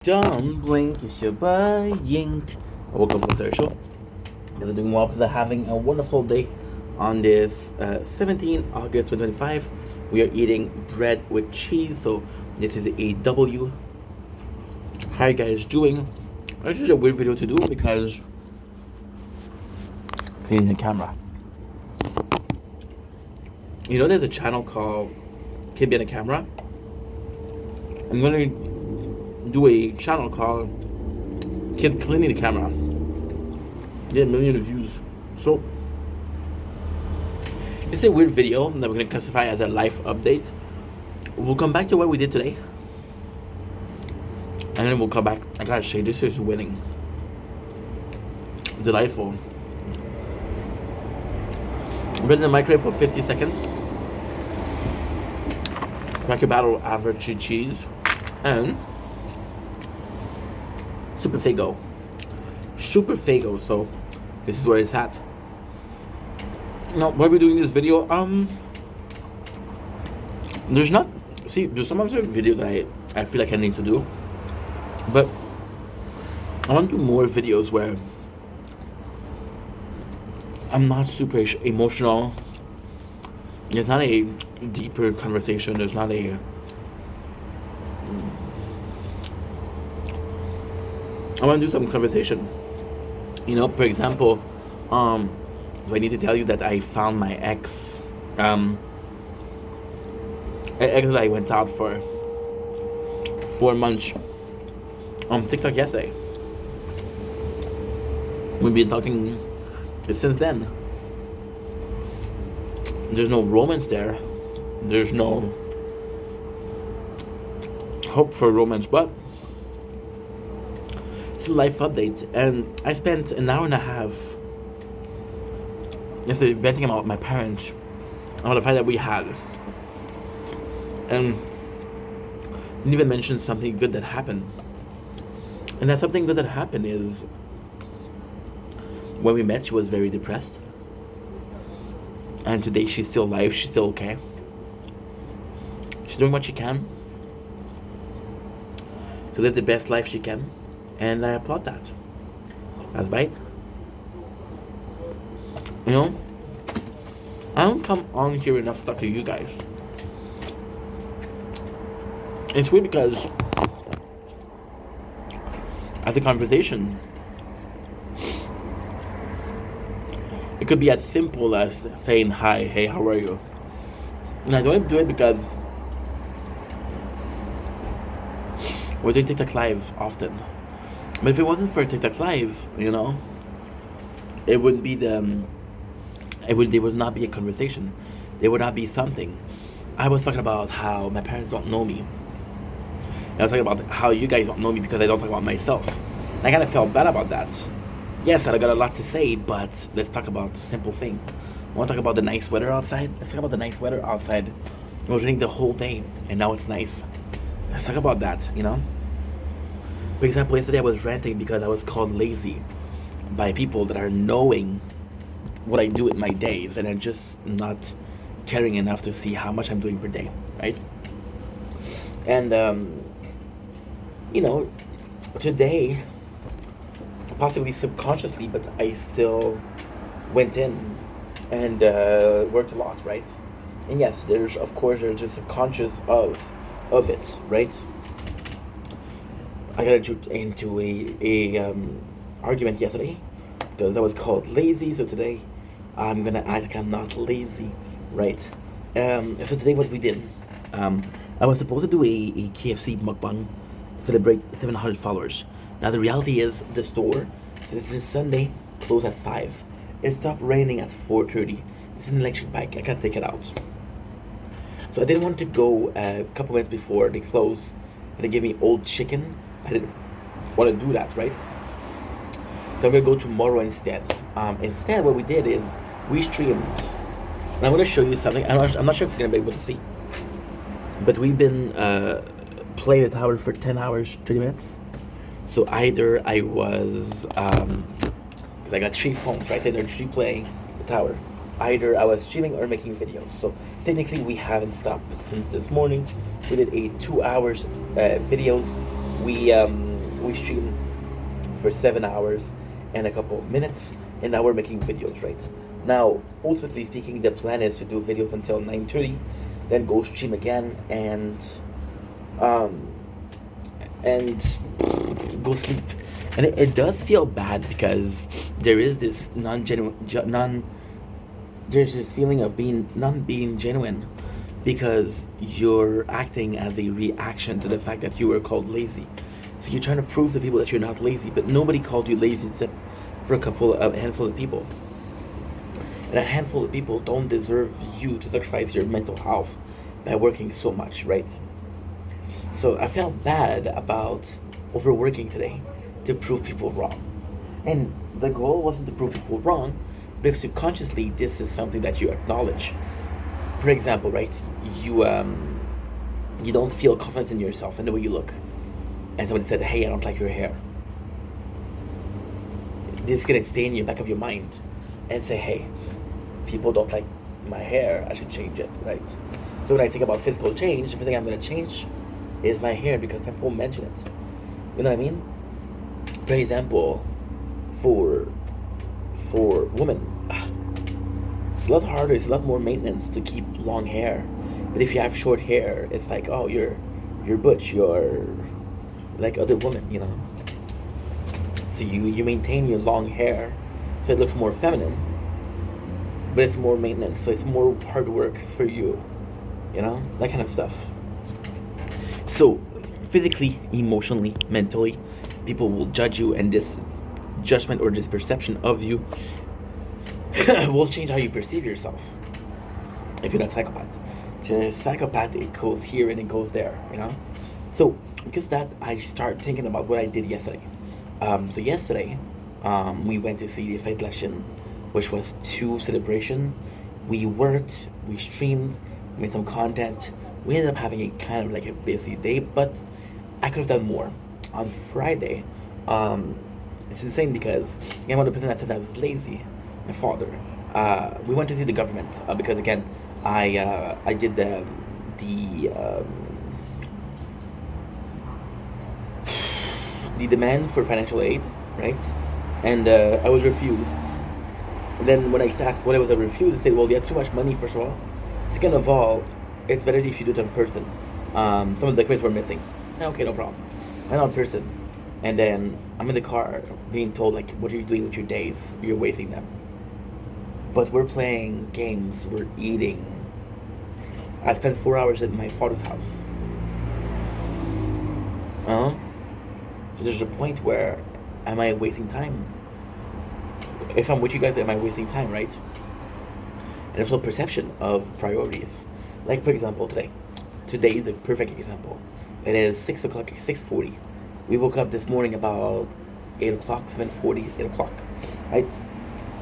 Don't blink, it's your boy Yink. I woke up with their show. They're doing well because they're having a wonderful day on this 17 August 2025. We are eating bread with cheese, so this is a W. How you guys doing? This is a weird video to do because cleaning the camera. You know, there's a channel called Kid Behind the Camera. I'm gonna do a channel called Kid Cleaning the Camera. Get a million views. So it's a weird video that we're gonna classify as a life update. We'll come back to what we did today, and then we'll come back. I gotta say, this is winning. Delightful. Put it in the microwave for 50 seconds. Cracker Barrel average cheese and Super Fago. So this is where it's at. Now, why are we doing this video? There's some other video that I feel like I need to do, but I want to do more videos where I'm not super emotional. There's not a deeper conversation. There's not a I want to do some conversation. You know, for example, do I need to tell you that I found my ex? Ex that I went out for 4 months on TikTok yesterday. We've been talking since then. There's no romance there. There's no hope for romance, but it's a life update. And I spent an hour and a half yesterday venting about my parents, about the fight that we had, and didn't even mention something good that happened. And that something good that happened is when we met, she was very depressed, and today she's still alive. She's still okay. She's doing what she can to live the best life she can, and I applaud that. That's right. You know, I don't come on here enough to talk to you guys. It's weird because as a conversation, it could be as simple as saying hi, hey, how are you? And I don't do it because we're doing TikTok Live often. But if it wasn't for TikTok Live, you know, it wouldn't be there would not be a conversation. There would not be something. I was talking about how my parents don't know me. I was talking about how you guys don't know me because I don't talk about myself. And I kind of felt bad about that. Yes, I got a lot to say, but let's talk about the simple thing. I want to talk about the nice weather outside. Let's talk about the nice weather outside. It was raining the whole day, and now it's nice. Let's talk about that, you know? For example, yesterday I was ranting because I was called lazy by people that are knowing what I do with my days and are just not caring enough to see how much I'm doing per day, right? And, you know, today, possibly subconsciously, but I still went in and worked a lot, right? And yes, there's just subconscious of it, right? I got into a argument yesterday because I was called lazy, so today I'm gonna act like I'm not lazy, right? So today what we did, I was supposed to do a KFC mukbang to celebrate 700 followers. Now the reality is the store, this is Sunday, closed at 5. It stopped raining at 4:30. It's an electric bike, I can't take it out. So I didn't want to go a couple minutes before they close and they gave me old chicken. I didn't want to do that, right? So I'm gonna go tomorrow instead. Instead, what we did is we streamed, and I'm gonna show you something. I'm not sure if you're gonna be able to see, but we've been playing the tower for 10 hours, 30 minutes. So either I was, cause I got 3 phones, right? They're 3 playing the tower. Either I was streaming or making videos. So technically we haven't stopped since this morning. We did a 2 hours videos. We we stream for 7 hours and a couple of minutes, and now we're making videos, right? Now, ultimately speaking, the plan is to do videos until 9:30, then go stream again, um, and go sleep. And it does feel bad because there is this there's this feeling of not being genuine, because you're acting as a reaction to the fact that you were called lazy. So you're trying to prove to people that you're not lazy, but nobody called you lazy except for a handful of people. And a handful of people don't deserve you to sacrifice your mental health by working so much, right? So I felt bad about overworking today to prove people wrong. And the goal wasn't to prove people wrong, but if subconsciously this is something that you acknowledge. For example, right, you don't feel confident in yourself and the way you look, and somebody said, "Hey, I don't like your hair." This is gonna stay in your back of your mind, and say, "Hey, people don't like my hair. I should change it," right? So when I think about physical change, the first thing I'm gonna change is my hair because people mention it. You know what I mean? For example, for women, it's a lot harder. It's a lot more maintenance to keep long hair. But if you have short hair, it's like, oh, you're butch. You're like other women, you know. So you maintain your long hair, so it looks more feminine. But it's more maintenance, so it's more hard work for you. You know, that kind of stuff. So, physically, emotionally, mentally, people will judge you, and this judgment or this perception of you will change how you perceive yourself. If you're not a psychopath, if you're a psychopath, it goes here and it goes there, you know. So because that, I start thinking about what I did yesterday. So yesterday, we went to see the Fate Election, which was 2 celebration. We worked, we streamed, made some content. We ended up having a kind of like a busy day, but I could have done more. On Friday, it's insane because I'm one of the person that said I was lazy. My father. We went to see the government because again, I did the demand for financial aid, right? And I was refused. And then when I asked what I was refused, they said, "Well, you had too much money. First of all, second of all, it's better if you do it in person. Some of the documents were missing." I said, "Okay, no problem." I went in person, and then I'm in the car being told like, "What are you doing with your days? You're wasting them." But we're playing games, we're eating. I spent 4 hours at my father's house. Uh-huh. So there's a point where, am I wasting time? If I'm with you guys, am I wasting time, right? And there's no perception of priorities. Like for example, today is a perfect example. It is 6 o'clock, 6:40. We woke up this morning about 8 o'clock, 7:40, 8 o'clock, right?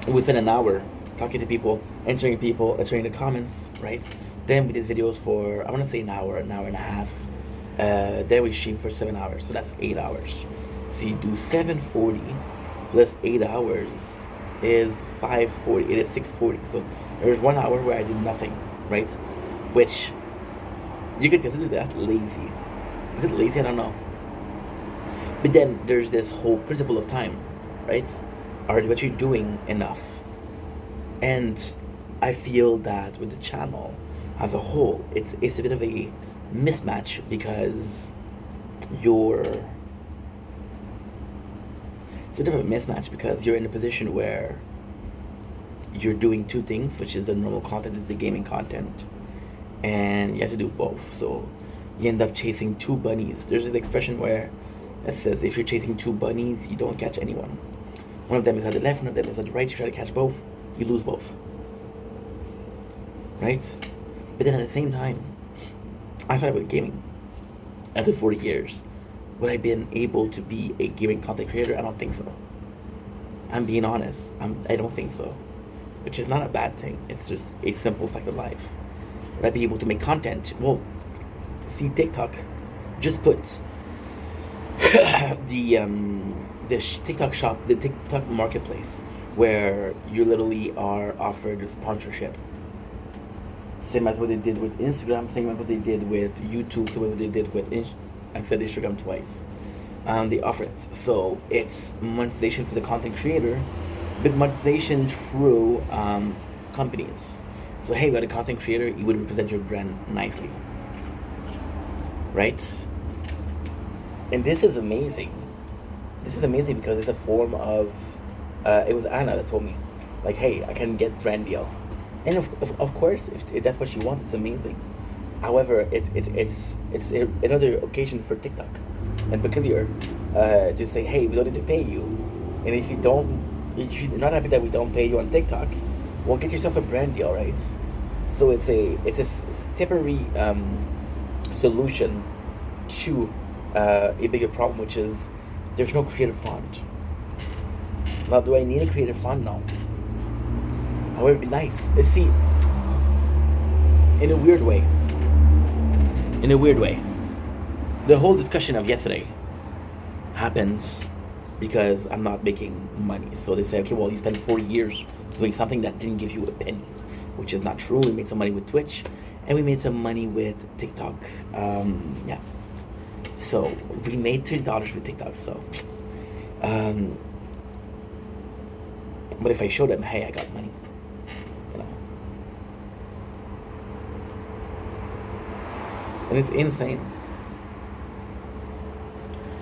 And we spent an hour talking to people, answering the comments, right? Then we did videos for, I want to say an hour and a half. Then we streamed for 7 hours, so that's 8 hours. So you do 7:40 plus 8 hours is 5:40. It is 6:40. So there's 1 hour where I did nothing, right? Which you could consider that lazy. Is it lazy? I don't know. But then there's this whole principle of time, right? Are what you're doing enough? And I feel that with the channel as a whole, it's a bit of a mismatch because you're in a position where you're doing 2 things, which is the normal content, is the gaming content, and you have to do both. So you end up chasing 2 bunnies. There's an expression where it says if you're chasing 2 bunnies, you don't catch anyone. One of them is at the left, one of them is at the right. You try to catch both, you lose both. Right? But then at the same time, I started with gaming. After 40 years, would I have been able to be a gaming content creator? I don't think so. I'm being honest. I don't think so. Which is not a bad thing. It's just a simple fact of life. Would I be able to make content? Well, see TikTok. Just put the TikTok shop, the TikTok marketplace, where you literally are offered a sponsorship. Same as what they did with Instagram, same as what they did with YouTube, same as what they did with I said Instagram twice. they offer it. So it's monetization for the content creator, but monetization through companies. So hey, we got a content creator, you would represent your brand nicely, right? And this is amazing. This is amazing because it's a form of. It was Anna that told me, like, hey, I can get brand deal, and of course, if that's what she wants, it's amazing. However, it's another occasion for TikTok and Peculiar to say, hey, we don't need to pay you, and if you're not happy that we don't pay you on TikTok, well, get yourself a brand deal, right? So it's a temporary solution to a bigger problem, which is there's no creative fund. Now, do I need a creative fund? No. However, it'd be nice. See, in a weird way, the whole discussion of yesterday happens because I'm not making money. So they say, okay, well, you spent 4 years doing something that didn't give you a penny, which is not true. We made some money with Twitch, and we made some money with TikTok. Yeah. So we made $3 with TikTok. So, but if I show them, hey, I got money, you know, and it's insane.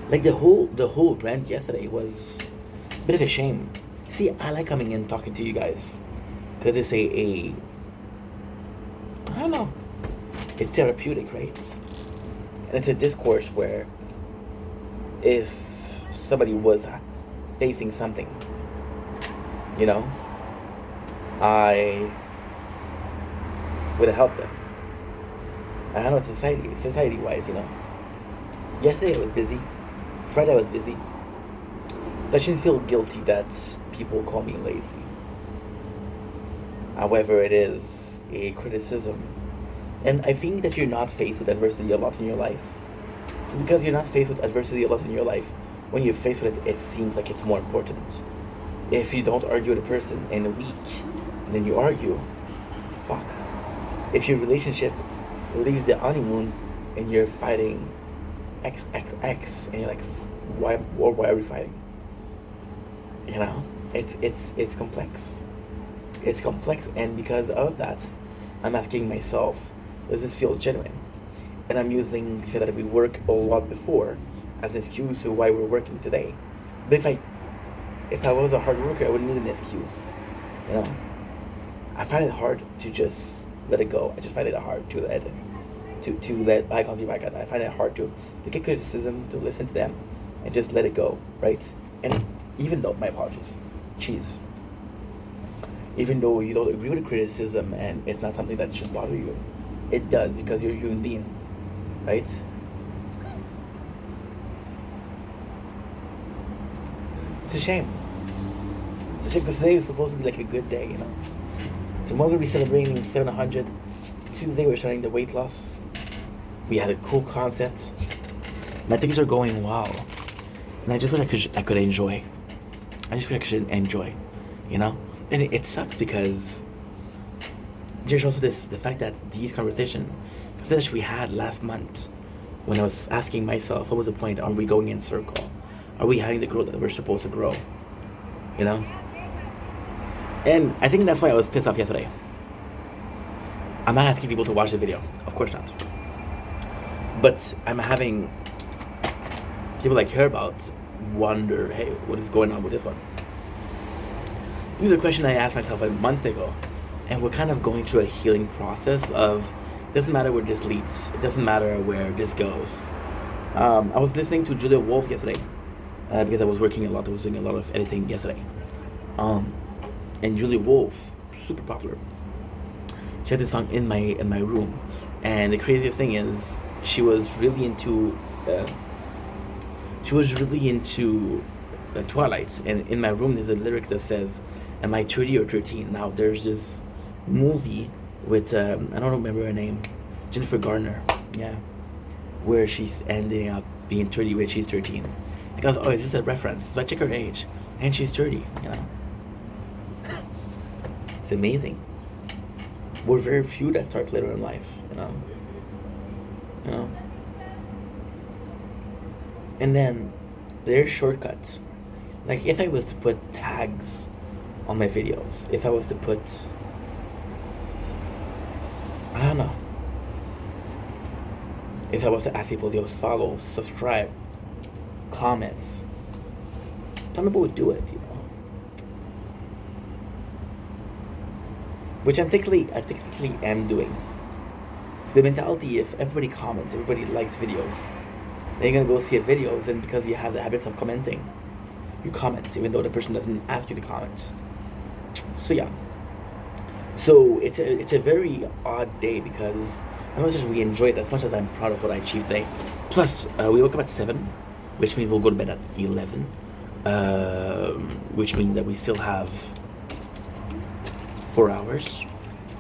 Like the whole rant yesterday was a bit of a shame. See, I like coming in talking to you guys because it's a I don't know, it's therapeutic, right? And it's a discourse where if somebody was facing something, you know, I would have helped them. I don't know, society wise, you know. Yesterday I was busy. Friday I was busy. So I shouldn't feel guilty that people call me lazy. However, it is a criticism. And I think that you're not faced with adversity a lot in your life. So because you're not faced with adversity a lot in your life, when you're faced with it, it seems like it's more important. If you don't argue with a person in a week, and then you argue, fuck. If your relationship leaves the honeymoon and you're fighting X, and you're like, why are we fighting? You know, it's complex. It's complex, and because of that, I'm asking myself, does this feel genuine? And I'm using the fact that we work a lot before as an excuse to why we're working today. But if I was a hard worker, I wouldn't need an excuse. You know, I find it hard to just let it go. I just find it hard to let bygones be bygones. I find it hard to get criticism, to listen to them, and just let it go, right? And even though, my apologies, cheese. Even though you don't agree with the criticism and it's not something that should bother you, it does because you're a human being, right? It's a shame. It's a shame because today is supposed to be like a good day, you know. Tomorrow we'll be celebrating 700. Tuesday we're starting the weight loss. We had a cool concept. My things are going well, and I just feel like I could enjoy. I just feel like I should enjoy, you know. And it sucks because there's also the fact that these conversations that we had last month, when I was asking myself, what was the point? Are we going in circle? Are we having the growth that we're supposed to grow? You know. And I think that's why I was pissed off yesterday. I'm not asking people to watch the video, of course not. But I'm having people I care about wonder, hey, what is going on with this one? This is a question I asked myself a month ago, and we're kind of going through a healing process of, it doesn't matter where this leads, it doesn't matter where this goes. I was listening to Julia Wolf yesterday, because I was working a lot, I was doing a lot of editing yesterday. And Julia Wolf, super popular. She had this song in my room, and the craziest thing is she was really into Twilight, and in my room there's a lyric that says, "Am I 30 or 13?" Now there's this movie with I don't remember her name, Jennifer Garner, yeah, where she's ending up being 30 when she's 13. I goes, oh, is this a reference? So I check her age, and she's 30. You know, it's amazing. We're very few that start later in life, you know. And then There's shortcuts. Like if I was to put tags on my videos, if I was to put, I don't know, if I was to ask people, yo, follow, subscribe, comments, some people would do it, you know. Which I technically am doing. So the mentality, if everybody comments, everybody likes videos, then you're gonna go see a videos, and because you have the habits of commenting, you comment, even though the person doesn't ask you to comment. So yeah. So it's a very odd day because as much as we enjoyed it, as much as I'm proud of what I achieved today. Plus, we woke up at 7, which means we'll go to bed at 11, which means that we still have 4 hours.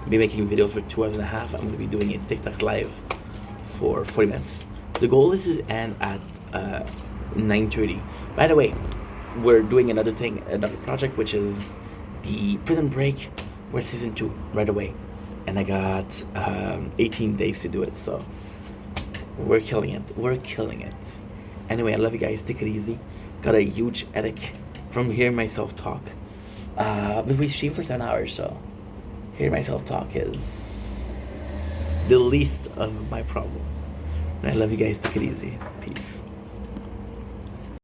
I'll be making videos for 2 hours and a half. I'm going to be doing a TikTok live for 40 minutes. The goal is to end at 9:30. By the way, we're doing another project, which is the Prison Break. We're at season 2 right away, and I got 18 days to do it. So we're killing it. We're killing it. Anyway, I love you guys. Take it easy. Got a huge headache from hearing myself talk. But we stream for 10 hours, so hearing myself talk is the least of my problem. And I love you guys. Take it easy. Peace.